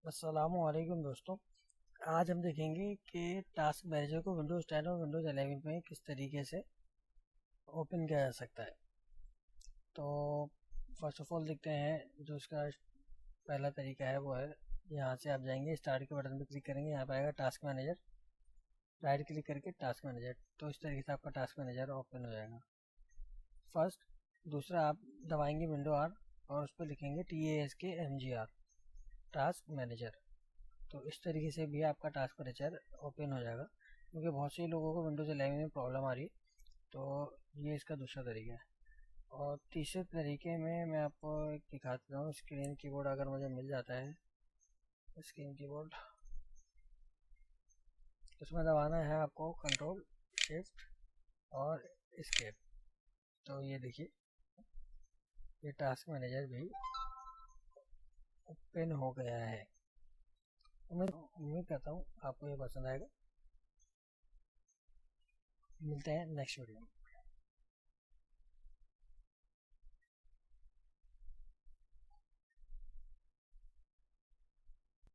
अस्सलामुअलैकुम दोस्तों। आज हम देखेंगे कि टास्क मैनेजर को विंडोज़ 10 और विंडोज़ 11 में किस तरीके से ओपन किया जा सकता है। तो फर्स्ट ऑफ ऑल देखते हैं जो इसका पहला तरीका है वो है, यहाँ से आप जाएंगे स्टार्ट के बटन पर क्लिक करेंगे, यहाँ पर आएगा टास्क मैनेजर, राइट क्लिक करके टास्क मैनेजर। तो इस तरीके से आपका टास्क मैनेजर ओपन हो जाएगा फर्स्ट। दूसरा आप दबाएंगे विंडो आर और उस पर लिखेंगे TASKMGR टास्क मैनेजर। तो इस तरीके से भी आपका टास्क मैनेजर ओपन हो जाएगा, क्योंकि बहुत से लोगों को विंडोज़ 11 में प्रॉब्लम आ रही है। तो ये इसका दूसरा तरीका है। और तीसरे तरीके में मैं आपको एक दिखाता हूँ। स्क्रीन कीबोर्ड अगर मुझे मिल जाता है, स्क्रीन कीबोर्ड, उसमें दबाना है आपको कंट्रोल शिफ्ट और एस्केप। तो ये देखिए, ये टास्क मैनेजर भी ओपन हो गया है। उम्मीद करता हूँ आपको ये पसंद आएगा। मिलते हैं नेक्स्ट वीडियो में।